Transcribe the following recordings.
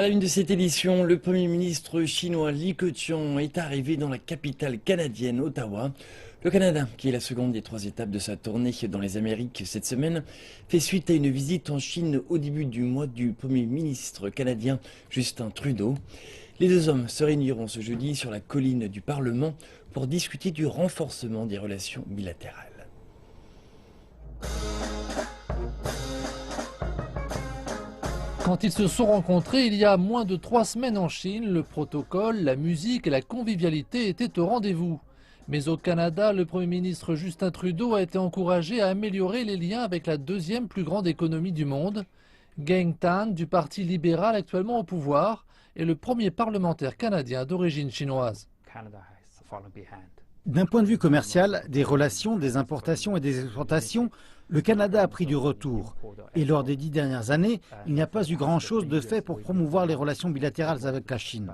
À la une de cette édition, le Premier ministre chinois Li Keqiang est arrivé dans la capitale canadienne, Ottawa. Le Canada, qui est la seconde des trois étapes de sa tournée dans les Amériques cette semaine, fait suite à une visite en Chine au début du mois du Premier ministre canadien Justin Trudeau. Les deux hommes se réuniront ce jeudi sur la colline du Parlement pour discuter du renforcement des relations bilatérales. Quand ils se sont rencontrés il y a moins de 3 semaines en Chine, le protocole, la musique et la convivialité étaient au rendez-vous. Mais au Canada, le Premier ministre Justin Trudeau a été encouragé à améliorer les liens avec la deuxième plus grande économie du monde. Geng Tan, du Parti libéral actuellement au pouvoir, est le premier parlementaire canadien d'origine chinoise. D'un point de vue commercial, des relations, des importations et des exportations, le Canada a pris du retour. Et lors des 10 dernières années, il n'y a pas eu grand-chose de fait pour promouvoir les relations bilatérales avec la Chine.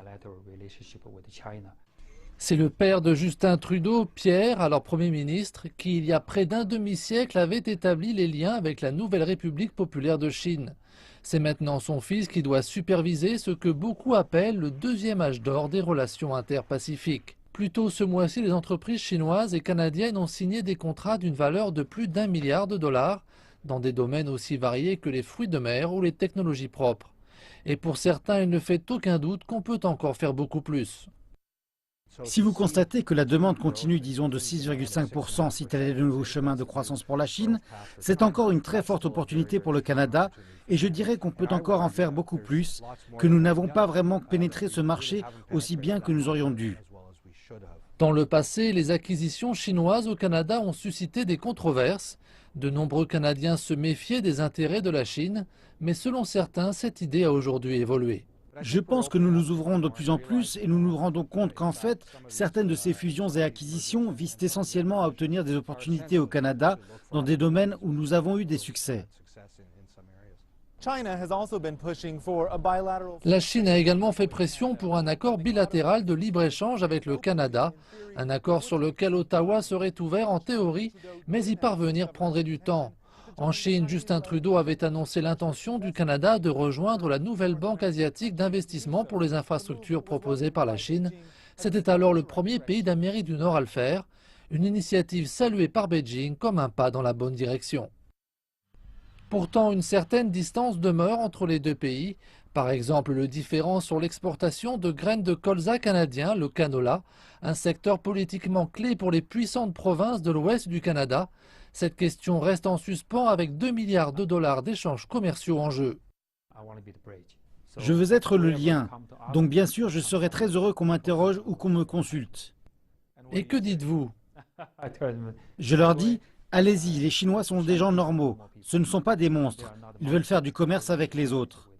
C'est le père de Justin Trudeau, Pierre, alors Premier ministre, qui il y a près d'un demi-siècle avait établi les liens avec la nouvelle République populaire de Chine. C'est maintenant son fils qui doit superviser ce que beaucoup appellent le deuxième âge d'or des relations interpacifiques. Plus tôt ce mois-ci, les entreprises chinoises et canadiennes ont signé des contrats d'une valeur de plus d'1 milliard de dollars dans des domaines aussi variés que les fruits de mer ou les technologies propres. Et pour certains, il ne fait aucun doute qu'on peut encore faire beaucoup plus. Si vous constatez que la demande continue, disons, de 6,5% si tel est le nouveau chemin de croissance pour la Chine, c'est encore une très forte opportunité pour le Canada et je dirais qu'on peut encore en faire beaucoup plus, que nous n'avons pas vraiment pénétré ce marché aussi bien que nous aurions dû. Dans le passé, les acquisitions chinoises au Canada ont suscité des controverses. De nombreux Canadiens se méfiaient des intérêts de la Chine, mais selon certains, cette idée a aujourd'hui évolué. Je pense que nous nous ouvrons de plus en plus et nous nous rendons compte qu'en fait, certaines de ces fusions et acquisitions visent essentiellement à obtenir des opportunités au Canada dans des domaines où nous avons eu des succès. La Chine a également fait pression pour un accord bilatéral de libre-échange avec le Canada, un accord sur lequel Ottawa serait ouvert en théorie, mais y parvenir prendrait du temps. En Chine, Justin Trudeau avait annoncé l'intention du Canada de rejoindre la nouvelle banque asiatique d'investissement pour les infrastructures proposée par la Chine. C'était alors le premier pays d'Amérique du Nord à le faire, une initiative saluée par Beijing comme un pas dans la bonne direction. Pourtant, une certaine distance demeure entre les deux pays. Par exemple, le différend sur l'exportation de graines de colza canadien, le canola, un secteur politiquement clé pour les puissantes provinces de l'ouest du Canada. Cette question reste en suspens avec 2 milliards de dollars d'échanges commerciaux en jeu. Je veux être le lien, donc bien sûr je serai très heureux qu'on m'interroge ou qu'on me consulte. Et que dites-vous? Je leur dis, allez-y, les Chinois sont des gens normaux, ce ne sont pas des monstres, ils veulent faire du commerce avec les autres.